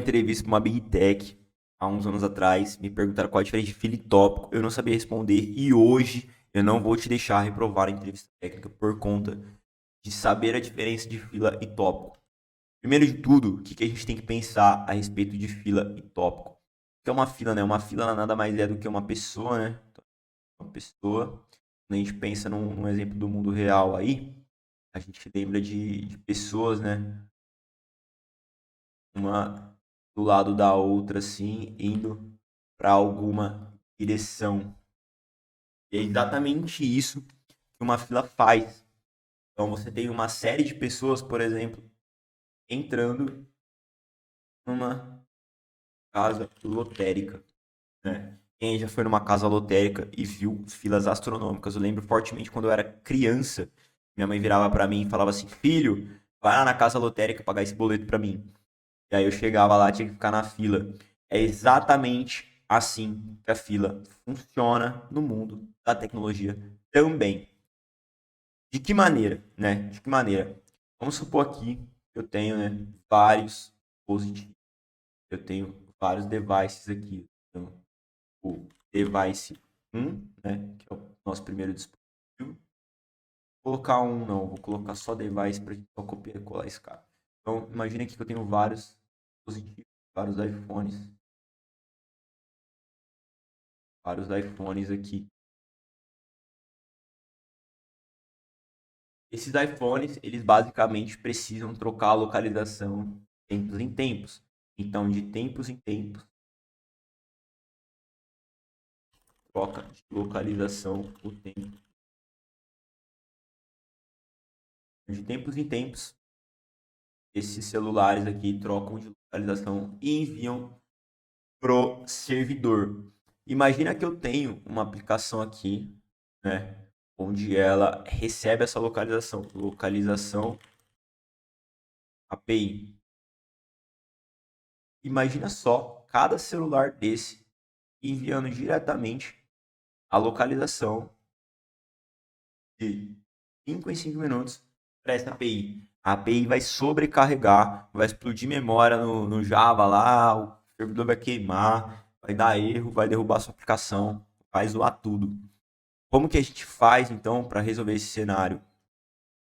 Entrevista para uma Big Tech há uns anos atrás, me perguntaram qual a diferença de fila e tópico, eu não sabia responder e hoje eu não vou te deixar reprovar a entrevista técnica por conta de saber a diferença de fila e tópico. Primeiro de tudo, o que a gente tem que pensar a respeito de fila e tópico? O que é uma fila, né? Uma fila nada mais é do que uma pessoa, né? Uma pessoa. Quando a gente pensa num exemplo do mundo real aí, a gente lembra de pessoas, né? Uma do lado da outra, assim, indo para alguma direção. E é exatamente isso que uma fila faz. Então você tem uma série de pessoas, por exemplo, entrando numa casa lotérica, né? Quem já foi numa casa lotérica e viu filas astronômicas? Eu lembro fortemente quando eu era criança, minha mãe virava para mim e falava assim: "Filho, vai lá na casa lotérica pagar esse boleto para mim". E aí eu chegava lá, tinha que ficar na fila. É exatamente assim que a fila funciona no mundo da tecnologia também. De que maneira, né? De que maneira? Vamos supor aqui que eu tenho, né, vários dispositivos. Eu tenho vários devices aqui. Então, o device 1, né, que é o nosso primeiro dispositivo. Vou colocar um, não, vou colocar só device para a gente só copiar e colar esse cara. Então, imagina aqui que eu tenho vários dispositivos, vários iPhones aqui. Esses iPhones, eles basicamente precisam trocar a localização de tempos em tempos. Então, de tempos em tempos, troca de localização o tempo. De tempos em tempos, esses celulares aqui trocam de localização e enviam pro servidor. Imagina que eu tenho uma aplicação aqui, né, onde ela recebe essa localização API. Imagina só cada celular desse enviando diretamente a localização de 5 em 5 minutos para essa API. A API vai sobrecarregar, vai explodir memória no Java lá, o servidor vai queimar, vai dar erro, vai derrubar sua aplicação, vai zoar tudo. Como que a gente faz então para resolver esse cenário?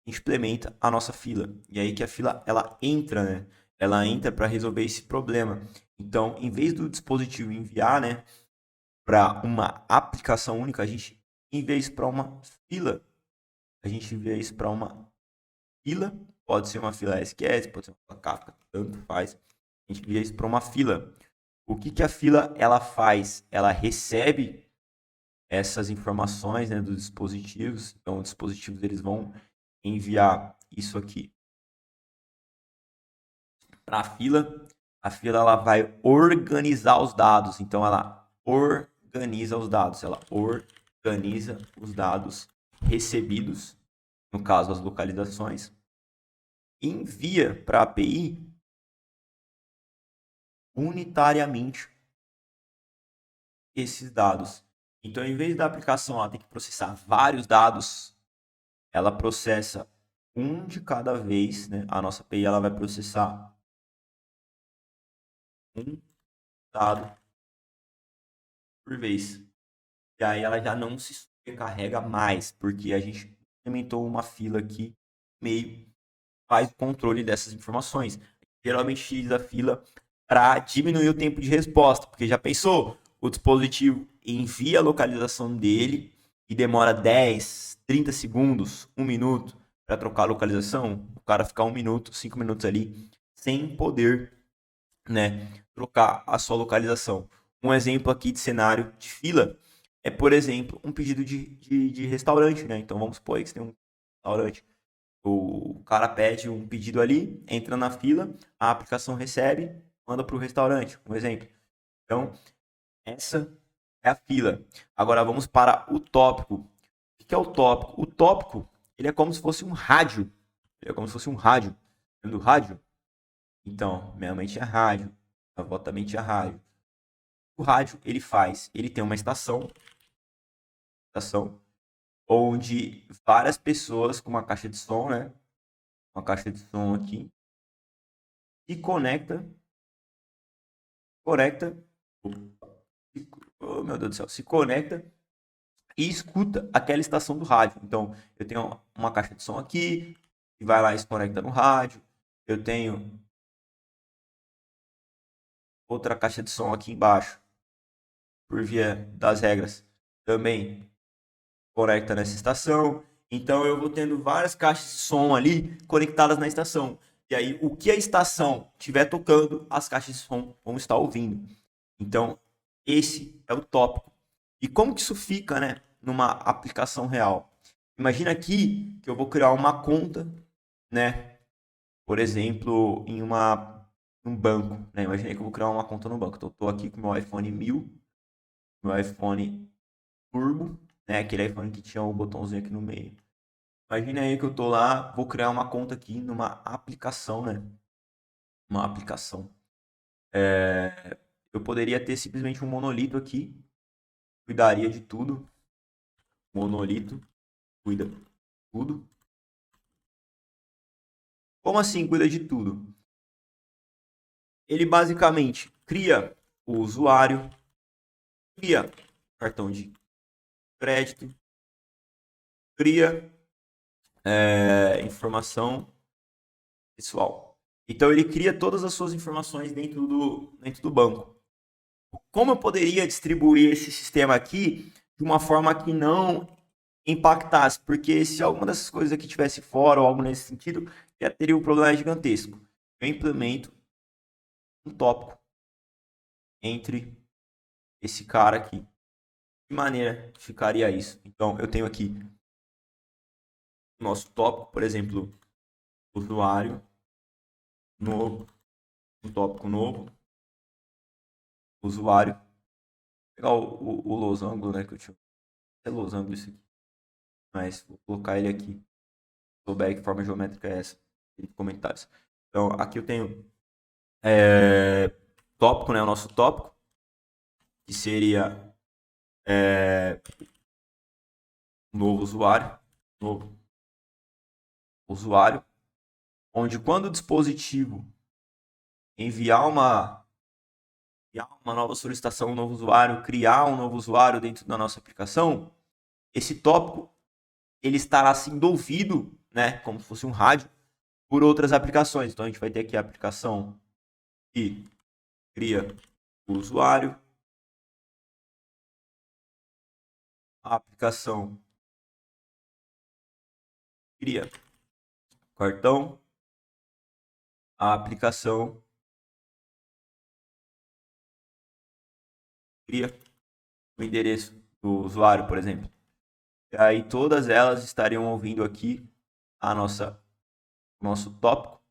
A gente implementa a nossa fila. E aí que a fila ela entra, né? Ela entra para resolver esse problema. Então, em vez do dispositivo enviar, né, para uma aplicação única, a gente envia isso para uma fila. A gente envia isso para uma fila. Pode ser uma fila SQS, pode ser uma fila Kafka, tanto faz. A gente envia isso para uma fila. O que a fila ela faz? Ela recebe essas informações, né, dos dispositivos. Então, os dispositivos eles vão enviar isso aqui para a fila. A fila ela vai organizar os dados. Então, ela organiza os dados. Ela organiza os dados recebidos, no caso as localizações, e envia para a API unitariamente esses dados. Então, em vez da aplicação ela ter que processar vários dados, ela processa um de cada vez, né? A nossa API ela vai processar um dado por vez. E aí ela já não se sobrecarrega mais, porque a gente implementou uma fila aqui, meio faz o controle dessas informações. Geralmente utiliza a fila para diminuir o tempo de resposta, porque já pensou? O dispositivo envia a localização dele e demora 10, 30 segundos, 1 minuto para trocar a localização. O cara ficar 1 minuto, 5 minutos ali sem poder, né, trocar a sua localização. Um exemplo aqui de cenário de fila é, por exemplo, um pedido de restaurante, né? Então vamos supor aí que você tem um restaurante. O cara pede um pedido ali, entra na fila, a aplicação recebe, manda para o restaurante, um exemplo. Então, essa é a fila. Agora vamos para o tópico. O que é o tópico? O tópico, ele é como se fosse um rádio. Ele é como se fosse um rádio. Lembra do rádio? Então, minha mãe tinha rádio, minha avó também tinha rádio. O rádio, ele faz, ele tem uma estação onde várias pessoas com uma caixa de som, né? Uma caixa de som aqui, se conecta conecta, oh meu Deus do céu, se conecta e escuta aquela estação do rádio. Então, eu tenho uma caixa de som aqui, que vai lá e se conecta no rádio. Eu tenho outra caixa de som aqui embaixo, por via das regras, também conecta nessa estação. Então, eu vou tendo várias caixas de som ali conectadas na estação. E aí, o que a estação estiver tocando, as caixas de som vão estar ouvindo. Então, esse é o tópico. E como que isso fica, né, numa aplicação real? Imagina aqui que eu vou criar uma conta, né, por exemplo, um banco, né? Imagina que eu vou criar uma conta no banco. Então, eu tô aqui com meu iPhone 1000, meu iPhone Turbo, né, aquele iPhone que tinha o botãozinho aqui no meio. Imagina aí que eu tô lá, vou criar uma conta aqui numa aplicação, né? Uma aplicação. Eu poderia ter simplesmente um monolito aqui, cuidaria de tudo. Monolito cuida de tudo. Como assim cuida de tudo? Ele basicamente cria o usuário, cria cartão de crédito, cria informação pessoal. Então ele cria todas as suas informações dentro do banco. Como eu poderia distribuir esse sistema aqui de uma forma que não impactasse? Porque se alguma dessas coisas aqui tivesse fora ou algo nesse sentido, já teria um problema gigantesco. Eu implemento um tópico entre esse cara aqui. De que maneira ficaria isso? Então, eu tenho aqui o nosso tópico, por exemplo, usuário novo, um tópico novo, usuário. Vou pegar o losango, né, que eu tinha. É losango isso aqui, mas vou colocar ele aqui. Se souber que forma geométrica é essa, em comentários. Então, aqui eu tenho tópico, né, o nosso tópico, que seria novo usuário, onde quando o dispositivo enviar uma nova solicitação, um novo usuário, criar um novo usuário dentro da nossa aplicação, esse tópico ele estará sendo ouvido, né, como se fosse um rádio, por outras aplicações. Então a gente vai ter aqui a aplicação que cria o usuário, a aplicação cria o cartão, a aplicação cria o endereço do usuário, por exemplo. E aí todas elas estariam ouvindo aqui a nosso tópico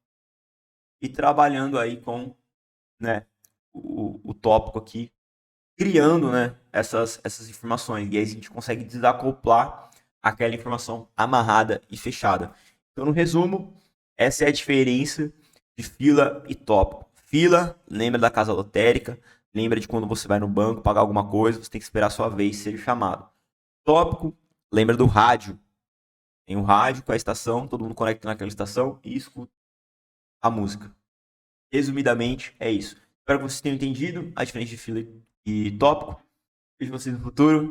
e trabalhando aí com, né, o tópico aqui, criando, né, essas informações. E aí a gente consegue desacoplar aquela informação amarrada e fechada. Então, no resumo, essa é a diferença de fila e tópico. Fila, lembra da casa lotérica, lembra de quando você vai no banco pagar alguma coisa, você tem que esperar a sua vez ser chamado. Tópico, lembra do rádio. Tem um rádio com a estação, todo mundo conecta naquela estação e escuta a música. Resumidamente, é isso. Espero que vocês tenham entendido a diferença de fila e tópico. Vejo vocês no futuro.